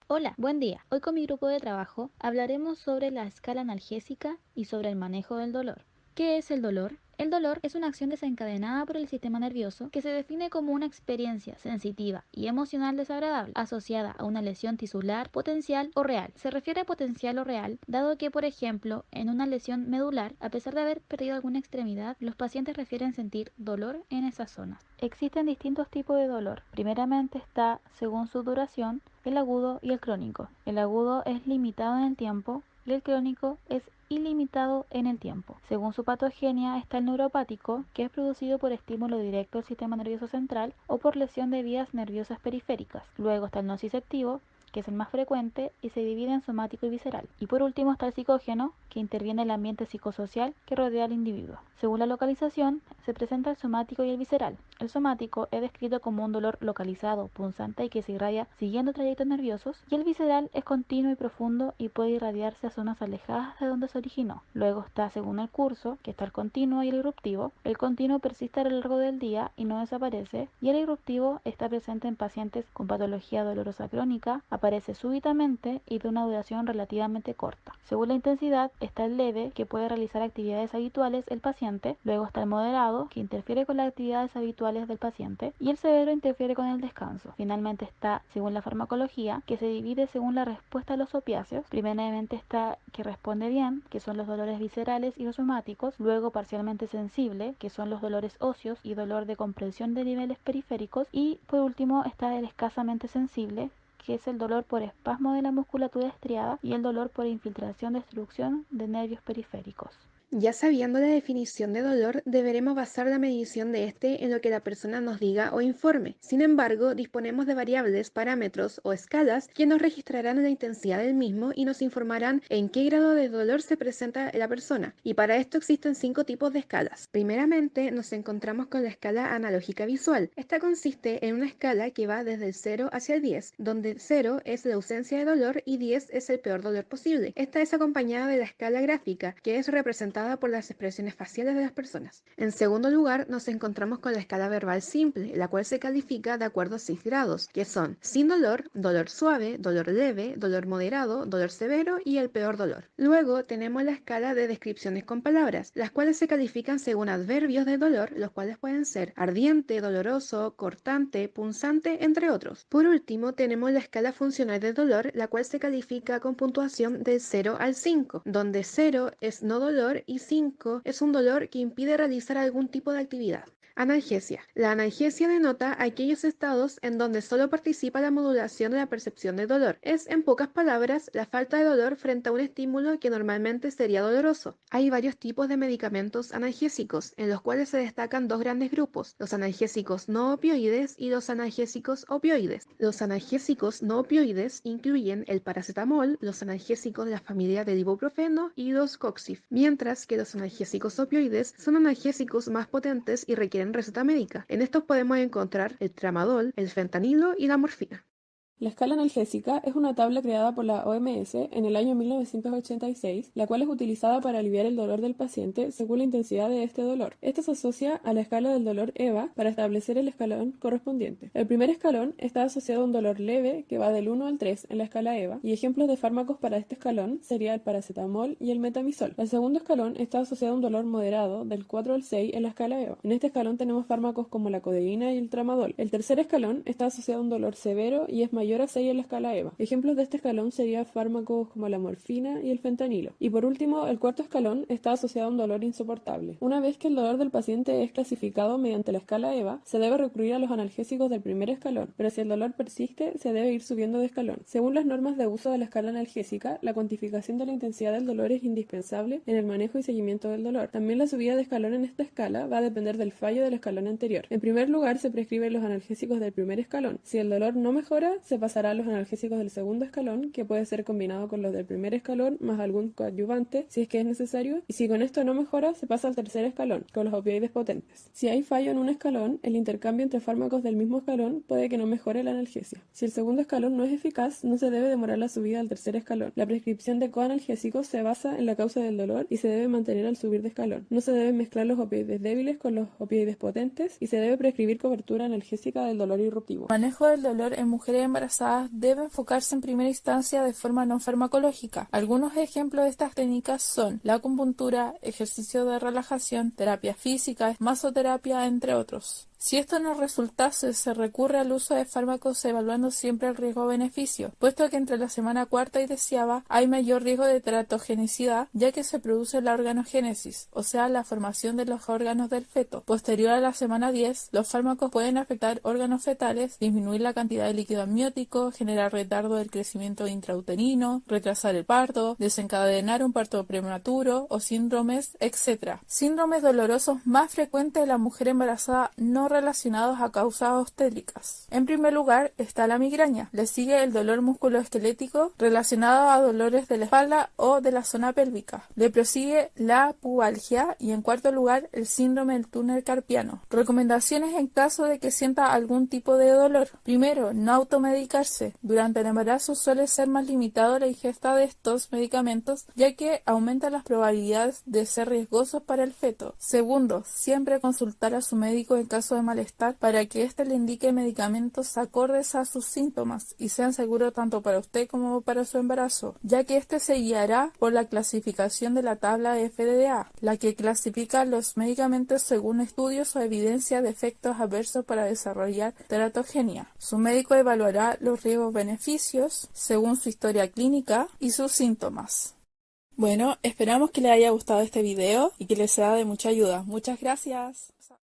Hola, buen día. Hoy con mi grupo de trabajo hablaremos sobre la escala analgésica y sobre el manejo del dolor. ¿Qué es el dolor? El dolor es una acción desencadenada por el sistema nervioso que se define como una experiencia sensitiva y emocional desagradable asociada a una lesión tisular potencial o real. Se refiere a potencial o real, dado que, por ejemplo, en una lesión medular, a pesar de haber perdido alguna extremidad, los pacientes refieren sentir dolor en esas zonas. Existen distintos tipos de dolor. Primeramente está, según su duración, el agudo y el crónico. El agudo es limitado en el tiempo y el crónico es ilimitado en el tiempo. Según su patogenia está el neuropático, que es producido por estímulo directo del sistema nervioso central o por lesión de vías nerviosas periféricas. Luego está el nociceptivo, que es el más frecuente y se divide en somático y visceral. Y por último está el psicógeno, que interviene en el ambiente psicosocial que rodea al individuo. Según la localización, se presenta el somático y el visceral. El somático es descrito como un dolor localizado, punzante y que se irradia siguiendo trayectos nerviosos, y el visceral es continuo y profundo y puede irradiarse a zonas alejadas de donde se originó. Luego está, según el curso, que está el continuo y el irruptivo. El continuo persiste a lo largo del día y no desaparece, y el irruptivo está presente en pacientes con patología dolorosa crónica, aparece súbitamente y de una duración relativamente corta. Según la intensidad está el leve, que puede realizar actividades habituales el paciente. Luego está el moderado, que interfiere con las actividades habituales del paciente, y el severo interfiere con el descanso. Finalmente está, según la farmacología, que se divide según la respuesta a los opiáceos. Primeramente está que responde bien, que son los dolores viscerales y los somáticos. Luego parcialmente sensible, que son los dolores óseos y dolor de comprensión de niveles periféricos. Y por último está el escasamente sensible, que es el dolor por espasmo de la musculatura estriada y el dolor por infiltración de destrucción de nervios periféricos. Ya sabiendo la definición de dolor, deberemos basar la medición de este en lo que la persona nos diga o informe. Sin embargo, disponemos de variables, parámetros o escalas que nos registrarán la intensidad del mismo y nos informarán en qué grado de dolor se presenta la persona. Y para esto existen 5 tipos de escalas. Primeramente, nos encontramos con la escala analógica visual. Esta consiste en una escala que va desde el 0 hacia el 10, donde 0 es la ausencia de dolor y 10 es el peor dolor posible. Esta es acompañada de la escala gráfica, que es representada por las expresiones faciales de las personas. En segundo lugar, nos encontramos con la escala verbal simple, la cual se califica de acuerdo a 6 grados, que son sin dolor, dolor suave, dolor leve, dolor moderado, dolor severo y el peor dolor. Luego tenemos la escala de descripciones con palabras, las cuales se califican según adverbios de dolor, los cuales pueden ser ardiente, doloroso, cortante, punzante, entre otros. Por último, tenemos la escala funcional de dolor, la cual se califica con puntuación del 0 al 5, donde 0 es no dolor y 5 es un dolor que impide realizar algún tipo de actividad. Analgesia. La analgesia denota aquellos estados en donde solo participa la modulación de la percepción de dolor. Es, en pocas palabras, la falta de dolor frente a un estímulo que normalmente sería doloroso. Hay varios tipos de medicamentos analgésicos, en los cuales se destacan dos grandes grupos, los analgésicos no opioides y los analgésicos opioides. Los analgésicos no opioides incluyen el paracetamol, los analgésicos de la familia del ibuprofeno y los Coxif, mientras que los analgésicos opioides son analgésicos más potentes y requieren receta médica. En estos podemos encontrar el tramadol, el fentanilo y la morfina. La escala analgésica es una tabla creada por la OMS en el año 1986, la cual es utilizada para aliviar el dolor del paciente según la intensidad de este dolor. Esta se asocia a la escala del dolor EVA para establecer el escalón correspondiente. El primer escalón está asociado a un dolor leve que va del 1 al 3 en la escala EVA, y ejemplos de fármacos para este escalón sería el paracetamol y el metamizol. El segundo escalón está asociado a un dolor moderado del 4 al 6 en la escala EVA. En este escalón tenemos fármacos como la codeína y el tramadol. El tercer escalón está asociado a un dolor severo y es mayor a 6 en la escala EVA. Ejemplos de este escalón serían fármacos como la morfina y el fentanilo. Y por último, el cuarto escalón está asociado a un dolor insoportable. Una vez que el dolor del paciente es clasificado mediante la escala EVA, se debe recurrir a los analgésicos del primer escalón, pero si el dolor persiste, se debe ir subiendo de escalón. Según las normas de uso de la escala analgésica, la cuantificación de la intensidad del dolor es indispensable en el manejo y seguimiento del dolor. También la subida de escalón en esta escala va a depender del fallo del escalón anterior. En primer lugar, se prescriben los analgésicos del primer escalón. Si el dolor no mejora, se pasará a los analgésicos del segundo escalón, que puede ser combinado con los del primer escalón más algún coadyuvante si es que es necesario, y si con esto no mejora, se pasa al tercer escalón, con los opioides potentes. Si hay fallo en un escalón, el intercambio entre fármacos del mismo escalón puede que no mejore la analgesia. Si el segundo escalón no es eficaz, no se debe demorar la subida al tercer escalón. La prescripción de coanalgésicos se basa en la causa del dolor y se debe mantener al subir de escalón. No se deben mezclar los opioides débiles con los opioides potentes y se debe prescribir cobertura analgésica del dolor irruptivo. Manejo del dolor en mujeres embarazadas. embarazadas debe enfocarse en primera instancia de forma no farmacológica. Algunos ejemplos de estas técnicas son la acupuntura, ejercicio de relajación, terapia física, masoterapia, entre otros. Si esto no resultase, se recurre al uso de fármacos evaluando siempre el riesgo-beneficio, puesto que entre la semana cuarta y 10ª hay mayor riesgo de teratogenicidad, ya que se produce la organogénesis, o sea, la formación de los órganos del feto. Posterior a la semana 10, los fármacos pueden afectar órganos fetales, disminuir la cantidad de líquido amniótico, generar retardo del crecimiento intrauterino, retrasar el parto, desencadenar un parto prematuro o síndromes, etc. Síndromes dolorosos más frecuentes de la mujer embarazada no relacionados a causas obstétricas. En primer lugar está la migraña, le sigue el dolor musculoesquelético relacionado a dolores de la espalda o de la zona pélvica, le prosigue la pubalgia y en cuarto lugar el síndrome del túnel carpiano. Recomendaciones en caso de que sienta algún tipo de dolor. Primero, no automedicarse. Durante el embarazo suele ser más limitado la ingesta de estos medicamentos, ya que aumenta las probabilidades de ser riesgosos para el feto. Segundo, siempre consultar a su médico en caso de malestar para que éste le indique medicamentos acordes a sus síntomas y sean seguros tanto para usted como para su embarazo, ya que éste se guiará por la clasificación de la tabla FDA, la que clasifica los medicamentos según estudios o evidencia de efectos adversos para desarrollar teratogenia. Su médico evaluará los riesgos-beneficios según su historia clínica y sus síntomas. Bueno, esperamos que les haya gustado este video y que les sea de mucha ayuda. Muchas gracias.